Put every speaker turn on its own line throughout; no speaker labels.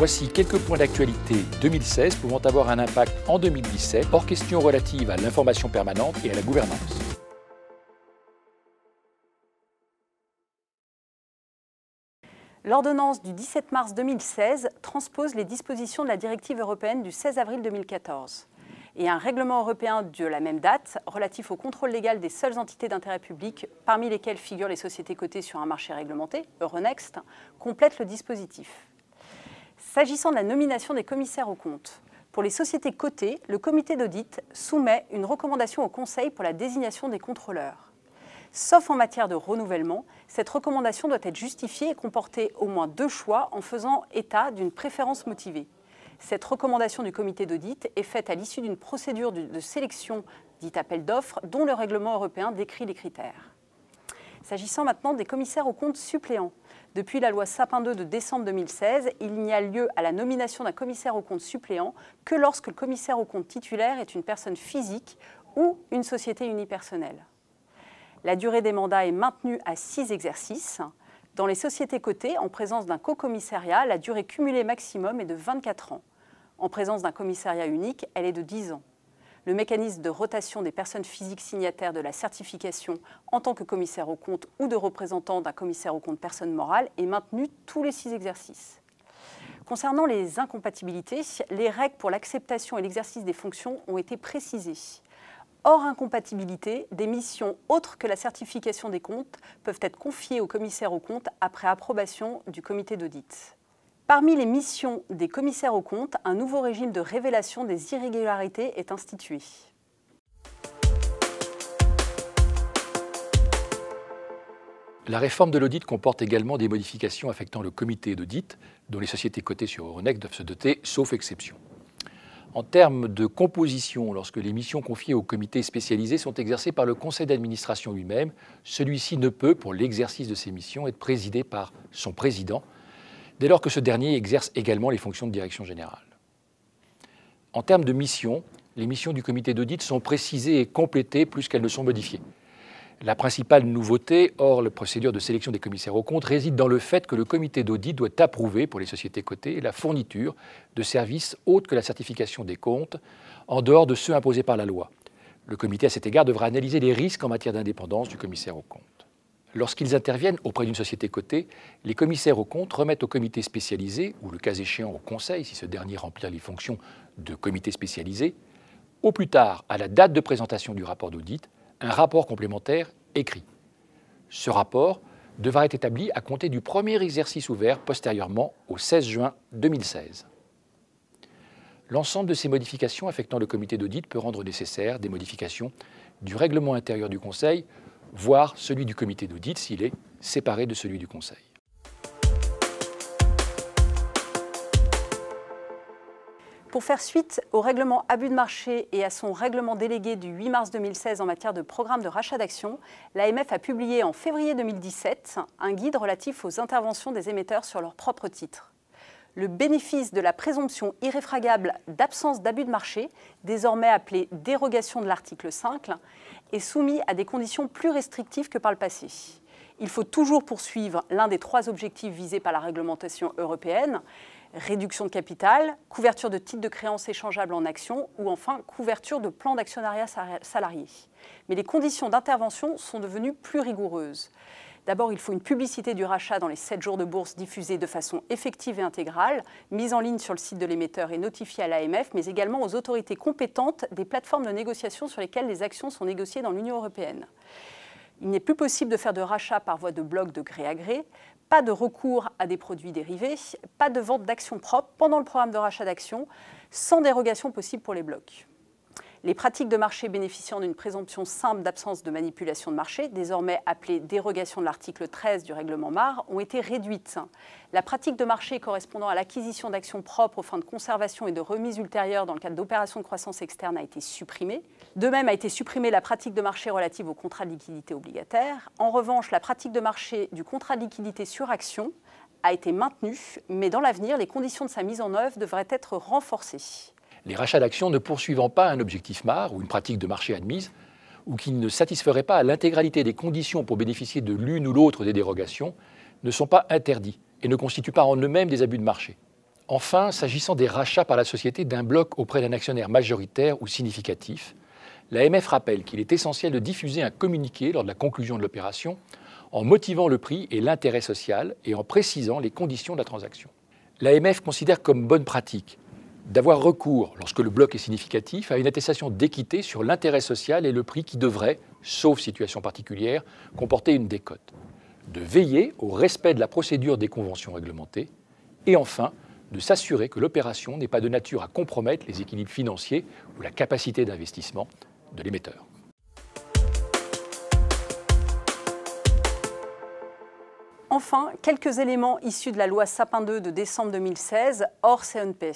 Voici quelques points d'actualité 2016 pouvant avoir un impact en 2017, hors questions relatives à l'information permanente et à la gouvernance.
L'ordonnance du 17 mars 2016 transpose les dispositions de la directive européenne du 16 avril 2014 et un règlement européen de la même date relatif au contrôle légal des seules entités d'intérêt public, parmi lesquelles figurent les sociétés cotées sur un marché réglementé, Euronext, complète le dispositif. S'agissant de la nomination des commissaires aux comptes, pour les sociétés cotées, le comité d'audit soumet une recommandation au Conseil pour la désignation des contrôleurs. Sauf en matière de renouvellement, cette recommandation doit être justifiée et comporter au moins 2 choix en faisant état d'une préférence motivée. Cette recommandation du comité d'audit est faite à l'issue d'une procédure de sélection dite appel d'offres dont le règlement européen décrit les critères. S'agissant maintenant des commissaires aux comptes suppléants, depuis la loi Sapin II de décembre 2016, il n'y a lieu à la nomination d'un commissaire aux comptes suppléant que lorsque le commissaire aux comptes titulaire est une personne physique ou une société unipersonnelle. La durée des mandats est maintenue à 6 exercices. Dans les sociétés cotées, en présence d'un co-commissariat, la durée cumulée maximum est de 24 ans. En présence d'un commissariat unique, elle est de 10 ans. Le mécanisme de rotation des personnes physiques signataires de la certification en tant que commissaire aux comptes ou de représentant d'un commissaire aux comptes personne morale est maintenu tous les 6 exercices. Concernant les incompatibilités, les règles pour l'acceptation et l'exercice des fonctions ont été précisées. Hors incompatibilité, des missions autres que la certification des comptes peuvent être confiées au commissaire aux comptes après approbation du comité d'audit. Parmi les missions des commissaires aux comptes, un nouveau régime de révélation des irrégularités est institué.
La réforme de l'audit comporte également des modifications affectant le comité d'audit, dont les sociétés cotées sur Euronext doivent se doter, sauf exception. En termes de composition, lorsque les missions confiées au comité spécialisé sont exercées par le conseil d'administration lui-même, celui-ci ne peut, pour l'exercice de ses missions, être présidé par son président, dès lors que ce dernier exerce également les fonctions de direction générale. En termes de missions, les missions du comité d'audit sont précisées et complétées plus qu'elles ne sont modifiées. La principale nouveauté, hors la procédure de sélection des commissaires aux comptes, réside dans le fait que le comité d'audit doit approuver, pour les sociétés cotées, la fourniture de services autres que la certification des comptes, en dehors de ceux imposés par la loi. Le comité, à cet égard, devra analyser les risques en matière d'indépendance du commissaire aux comptes. Lorsqu'ils interviennent auprès d'une société cotée, les commissaires aux comptes remettent au comité spécialisé, ou le cas échéant au conseil, si ce dernier remplit les fonctions de comité spécialisé, au plus tard, à la date de présentation du rapport d'audit, un rapport complémentaire écrit. Ce rapport devra être établi à compter du premier exercice ouvert postérieurement au 16 juin 2016. L'ensemble de ces modifications affectant le comité d'audit peut rendre nécessaire des modifications du règlement intérieur du Conseil, voire celui du comité d'audit s'il est séparé de celui du Conseil.
Pour faire suite au règlement abus de marché et à son règlement délégué du 8 mars 2016 en matière de programme de rachat d'actions, l'AMF a publié en février 2017 un guide relatif aux interventions des émetteurs sur leurs propres titres. Le bénéfice de la présomption irréfragable d'absence d'abus de marché, désormais appelée dérogation de l'article 5, est soumis à des conditions plus restrictives que par le passé. Il faut toujours poursuivre l'un des 3 objectifs visés par la réglementation européenne, réduction de capital, couverture de titres de créances échangeables en actions ou enfin couverture de plans d'actionnariat salarié. Mais les conditions d'intervention sont devenues plus rigoureuses. D'abord, il faut une publicité du rachat dans les 7 jours de bourse diffusée de façon effective et intégrale, mise en ligne sur le site de l'émetteur et notifiée à l'AMF, mais également aux autorités compétentes des plateformes de négociation sur lesquelles les actions sont négociées dans l'Union européenne. Il n'est plus possible de faire de rachat par voie de bloc de gré à gré, pas de recours à des produits dérivés, pas de vente d'actions propres pendant le programme de rachat d'actions, sans dérogation possible pour les blocs. Les pratiques de marché bénéficiant d'une présomption simple d'absence de manipulation de marché, désormais appelée dérogation de l'article 13 du règlement MAR, ont été réduites. La pratique de marché correspondant à l'acquisition d'actions propres aux fins de conservation et de remise ultérieure dans le cadre d'opérations de croissance externe a été supprimée. De même a été supprimée la pratique de marché relative au contrat de liquidité obligataire. En revanche, la pratique de marché du contrat de liquidité sur action a été maintenue, mais dans l'avenir, les conditions de sa mise en œuvre devraient être renforcées.
Les rachats d'actions ne poursuivant pas un objectif MAR ou une pratique de marché admise, ou qui ne satisferaient pas à l'intégralité des conditions pour bénéficier de l'une ou l'autre des dérogations, ne sont pas interdits et ne constituent pas en eux-mêmes des abus de marché. Enfin, s'agissant des rachats par la société d'un bloc auprès d'un actionnaire majoritaire ou significatif, l'AMF rappelle qu'il est essentiel de diffuser un communiqué lors de la conclusion de l'opération en motivant le prix et l'intérêt social et en précisant les conditions de la transaction. L'AMF considère comme bonne pratique d'avoir recours, lorsque le bloc est significatif, à une attestation d'équité sur l'intérêt social et le prix qui devrait, sauf situation particulière, comporter une décote, de veiller au respect de la procédure des conventions réglementées et enfin de s'assurer que l'opération n'est pas de nature à compromettre les équilibres financiers ou la capacité d'investissement de l'émetteur.
Enfin, quelques éléments issus de la loi Sapin II de décembre 2016, hors CNP.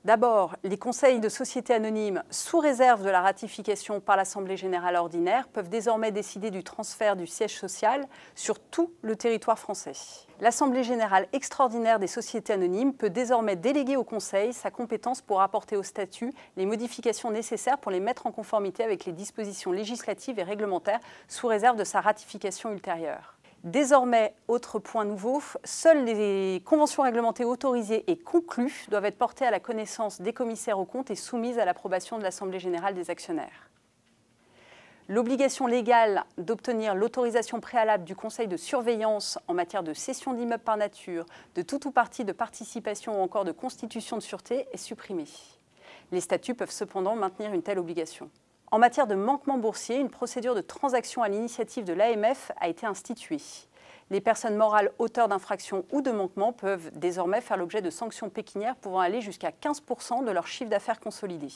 D'abord, les conseils de sociétés anonymes, sous réserve de la ratification par l'Assemblée générale ordinaire, peuvent désormais décider du transfert du siège social sur tout le territoire français. L'Assemblée générale extraordinaire des sociétés anonymes peut désormais déléguer au Conseil sa compétence pour apporter au statut les modifications nécessaires pour les mettre en conformité avec les dispositions législatives et réglementaires, sous réserve de sa ratification ultérieure. Désormais, autre point nouveau, seules les conventions réglementées autorisées et conclues doivent être portées à la connaissance des commissaires aux comptes et soumises à l'approbation de l'Assemblée générale des actionnaires. L'obligation légale d'obtenir l'autorisation préalable du conseil de surveillance en matière de cession d'immeubles par nature, de tout ou partie de participation ou encore de constitution de sûreté est supprimée. Les statuts peuvent cependant maintenir une telle obligation. En matière de manquement boursier, une procédure de transaction à l'initiative de l'AMF a été instituée. Les personnes morales auteurs d'infractions ou de manquements peuvent désormais faire l'objet de sanctions pécuniaires pouvant aller jusqu'à 15% de leur chiffre d'affaires consolidé.